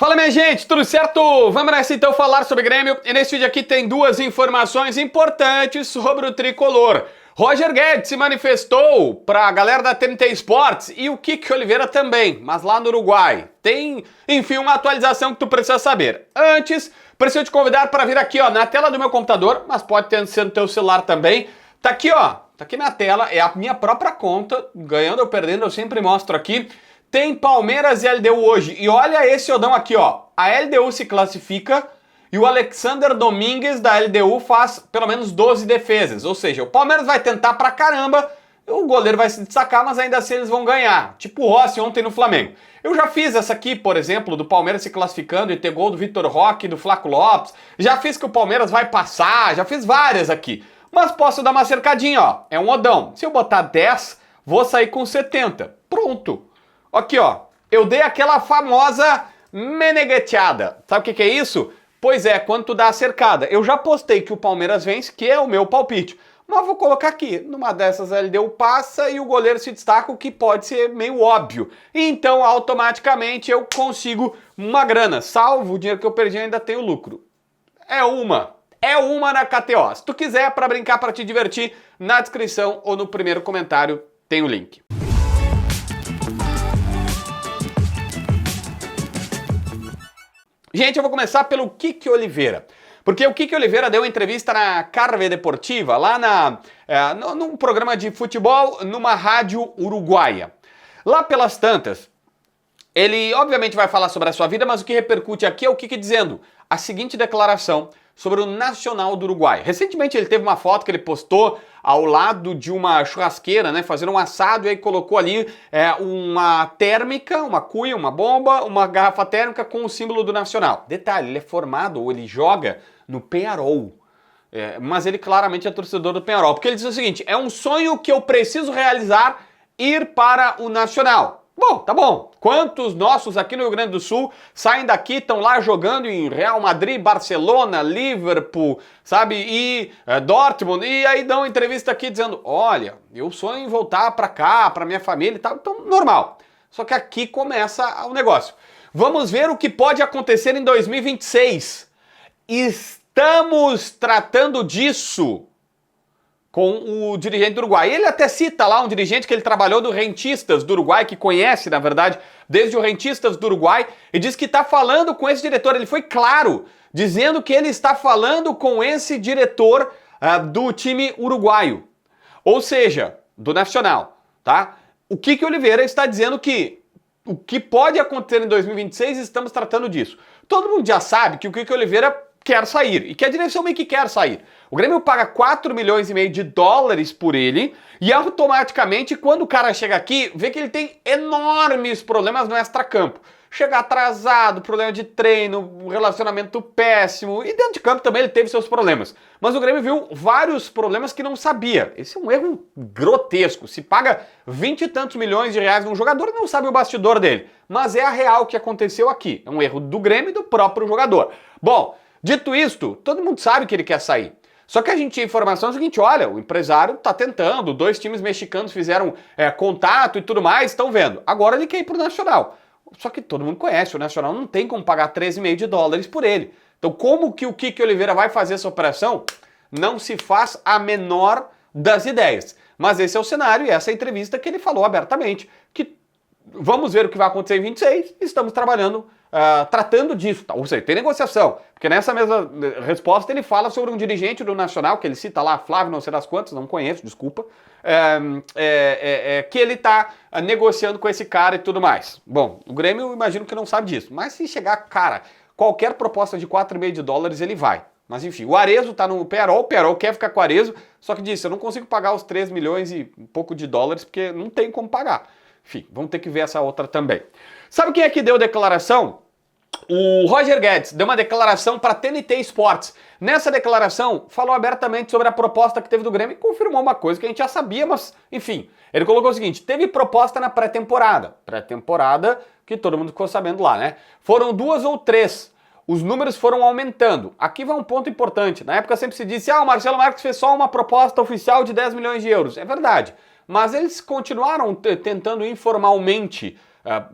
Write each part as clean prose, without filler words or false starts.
Fala, minha gente, tudo certo? Vamos nessa então falar sobre Grêmio. E nesse vídeo aqui tem duas informações importantes sobre o tricolor. Roger Guedes se manifestou para a galera da TNT Sports e o Kiki Oliveira também, mas lá no Uruguai. Tem, enfim, uma atualização que tu precisa saber. Antes, preciso te convidar para vir aqui, ó, na tela do meu computador, mas pode ser no teu celular também. Tá aqui, ó, tá aqui na tela, é a minha própria conta, ganhando ou perdendo, eu sempre mostro aqui. Tem Palmeiras e LDU hoje. E olha esse odão aqui, ó. A LDU se classifica e o Alexander Domingues da LDU faz pelo menos 12 defesas. Ou seja, o Palmeiras vai tentar pra caramba, o goleiro vai se destacar, mas ainda assim eles vão ganhar. Tipo o Rossi ontem no Flamengo. Eu já fiz essa aqui, por exemplo, do Palmeiras se classificando e ter gol do Vitor Roque e do Flaco Lopes. Já fiz que o Palmeiras vai passar, já fiz várias aqui. Mas posso dar uma cercadinha, ó. É um odão. Se eu botar 10, vou sair com 70. Pronto. Aqui, ó, eu dei aquela famosa menegueteada. Sabe o que é isso? Pois é, quando tu dá a cercada. Eu já postei que o Palmeiras vence, que é o meu palpite. Mas vou colocar aqui, numa dessas a LDU passa e o goleiro se destaca, o que pode ser meio óbvio. Então, automaticamente, eu consigo uma grana. Salvo o dinheiro que eu perdi, ainda tenho lucro. É uma na KTO. Se tu quiser, para brincar, para te divertir, na descrição ou no primeiro comentário tem o link. Gente, eu vou começar pelo Kiki Oliveira, porque o Kiki Oliveira deu uma entrevista na Carve Deportiva, lá num programa de futebol, numa rádio uruguaia. Lá pelas tantas, ele obviamente vai falar sobre a sua vida, mas o que repercute aqui é o Kiki dizendo a seguinte declaração sobre o Nacional do Uruguai. Recentemente ele teve uma foto que ele postou ao lado de uma churrasqueira, né, fazendo um assado, e aí colocou ali uma térmica, uma cuia, uma bomba, uma garrafa térmica com o símbolo do Nacional. Detalhe, ele é formado, ou ele joga no Peñarol. Mas ele claramente é torcedor do Peñarol, porque ele diz o seguinte: é um sonho que eu preciso realizar, ir para o Nacional. Bom, tá bom. Quantos nossos aqui no Rio Grande do Sul saem daqui, estão lá jogando em Real Madrid, Barcelona, Liverpool, sabe, e Dortmund, e aí dão entrevista aqui dizendo, olha, eu sonho em voltar pra cá, pra minha família e tal, então normal. Só que aqui começa o negócio. Vamos ver o que pode acontecer em 2026. Estamos tratando disso com o dirigente do Uruguai. Ele até cita lá um dirigente que ele trabalhou do Rentistas do Uruguai, que conhece, na verdade, desde o Rentistas do Uruguai, e diz que está falando com esse diretor. Ele foi claro, dizendo que ele está falando com esse diretor do time uruguaio, ou seja, do Nacional, tá? O Kiki Oliveira está dizendo que o que pode acontecer em 2026, estamos tratando disso. Todo mundo já sabe que o Kiki Oliveira quer sair, e que a direção meio que quer sair. O Grêmio paga 4,5 milhões de dólares por ele, e automaticamente, quando o cara chega aqui, vê que ele tem enormes problemas no extracampo. Chega atrasado, problema de treino, relacionamento péssimo, e dentro de campo também ele teve seus problemas. Mas o Grêmio viu vários problemas que não sabia. Esse é um erro grotesco. Se paga 20 e tantos milhões de reais num jogador e não sabe o bastidor dele. Mas é a real que aconteceu aqui. É um erro do Grêmio e do próprio jogador. Bom, dito isto, todo mundo sabe que ele quer sair. Só que a gente tinha informação seguinte, olha, o empresário está tentando, 2 times mexicanos fizeram contato e tudo mais, estão vendo. Agora ele quer ir pro Nacional. Só que todo mundo conhece, o Nacional não tem como pagar 13,5 de dólares por ele. Então como que o Kiki Oliveira vai fazer essa operação? Não se faz a menor das ideias. Mas esse é o cenário e essa é a entrevista que ele falou abertamente, que vamos ver o que vai acontecer em 26, estamos trabalhando, tratando disso, ou seja, tem negociação, porque nessa mesma resposta ele fala sobre um dirigente do Nacional, que ele cita lá, Flávio não sei das quantas, não conheço, desculpa, que ele está negociando com esse cara e tudo mais. Bom, o Grêmio eu imagino que não sabe disso, mas se chegar, cara, qualquer proposta de 4,5 de dólares ele vai. Mas enfim, o Arezzo tá no Peñarol, o Peñarol quer ficar com o Arezzo, só que disse, eu não consigo pagar os 3 milhões e um pouco de dólares, porque não tem como pagar. Enfim, vamos ter que ver essa outra também. Sabe quem é que deu declaração? O Roger Guedes deu uma declaração para a TNT Sports. Nessa declaração, falou abertamente sobre a proposta que teve do Grêmio e confirmou uma coisa que a gente já sabia, mas enfim. Ele colocou o seguinte, teve proposta na pré-temporada. Pré-temporada que todo mundo ficou sabendo lá, né? Foram 2 ou 3. Os números foram aumentando. Aqui vai um ponto importante. Na época sempre se disse, o Marcelo Marques fez só uma proposta oficial de 10 milhões de euros. É verdade. Mas eles continuaram tentando informalmente.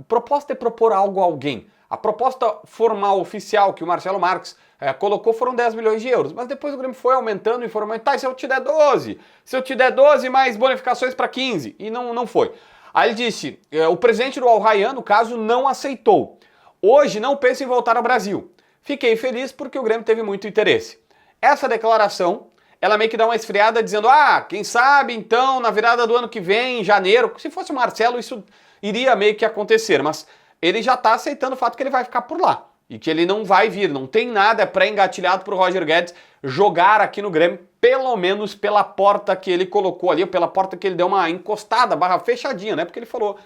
Proposta é propor algo a alguém. A proposta formal, oficial, que o Marcelo Marques colocou foram 10 milhões de euros, mas depois o Grêmio foi aumentando e formando, tá, se eu te der 12, se eu te der 12 mais bonificações para 15, e não foi. Aí ele disse, o presidente do Al Rayyan, no caso, não aceitou. Hoje não penso em voltar ao Brasil. Fiquei feliz porque o Grêmio teve muito interesse. Essa declaração, ela meio que dá uma esfriada dizendo, quem sabe então na virada do ano que vem, em janeiro, se fosse o Marcelo isso iria meio que acontecer, mas ele já está aceitando o fato que ele vai ficar por lá e que ele não vai vir, não tem nada pré-engatilhado para o Roger Guedes jogar aqui no Grêmio, pelo menos pela porta que ele colocou ali, ou pela porta que ele deu uma encostada, barra fechadinha, né? Porque ele falou,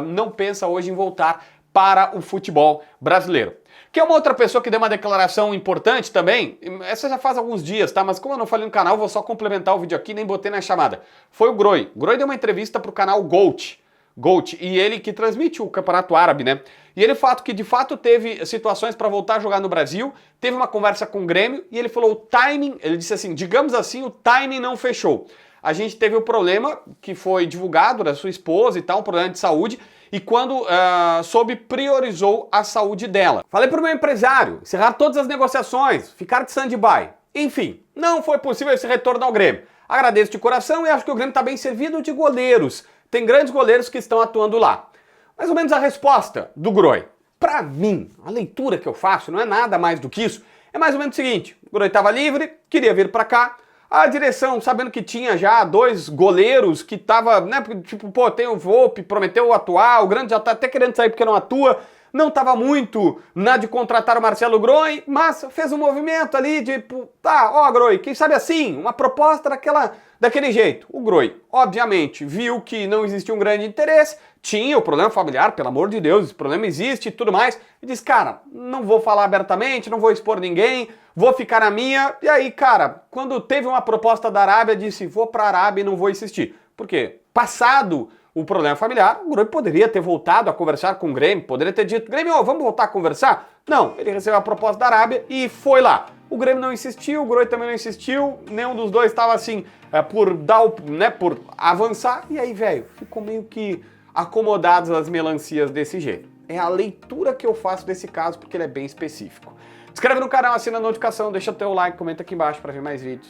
não pensa hoje em voltar para o futebol brasileiro. Que é uma outra pessoa que deu uma declaração importante também, essa já faz alguns dias, tá? Mas como eu não falei no canal, vou só complementar o vídeo aqui, nem botei na chamada. Foi o Groy. O Groy deu uma entrevista para o canal GOAT, e ele que transmite o Campeonato Árabe, né? E ele falou que de fato teve situações para voltar a jogar no Brasil, teve uma conversa com o Grêmio e ele falou o timing, ele disse assim, digamos assim, o timing não fechou. A gente teve o problema que foi divulgado da sua esposa e tal, um problema de saúde, e quando soube, priorizou a saúde dela. Falei para o meu empresário, encerrar todas as negociações, ficar de stand-by. Enfim, não foi possível esse retorno ao Grêmio. Agradeço de coração e acho que o Grêmio está bem servido de goleiros. Tem grandes goleiros que estão atuando lá. Mais ou menos a resposta do Groy. Para mim, a leitura que eu faço não é nada mais do que isso. É mais ou menos o seguinte, o Groy estava livre, queria vir para cá, a direção, sabendo que tinha já 2 goleiros que tava, né, tipo, pô, tem o Volpi, prometeu atuar, o Grande já tá até querendo sair porque não atua, não tava muito na de contratar o Marcelo Groy, mas fez um movimento ali de, tá, ó, Groy, quem sabe assim, uma proposta daquele jeito. O Groy, obviamente, viu que não existia um grande interesse, tinha o problema familiar, pelo amor de Deus, esse problema existe e tudo mais, e disse, cara, não vou falar abertamente, não vou expor ninguém, vou ficar na minha, e aí, cara, quando teve uma proposta da Arábia, disse, vou pra Arábia e não vou insistir. Por quê? Passado o problema familiar, o Grêmio poderia ter voltado a conversar com o Grêmio, poderia ter dito, Grêmio, vamos voltar a conversar? Não, ele recebeu a proposta da Arábia e foi lá. O Grêmio não insistiu, o Groy também não insistiu, nenhum dos dois estava assim, por avançar, e aí, velho, ficou meio que acomodados as melancias desse jeito. É a leitura que eu faço desse caso, porque ele é bem específico. Se inscreve no canal, assina a notificação, deixa o teu like, comenta aqui embaixo para ver mais vídeos.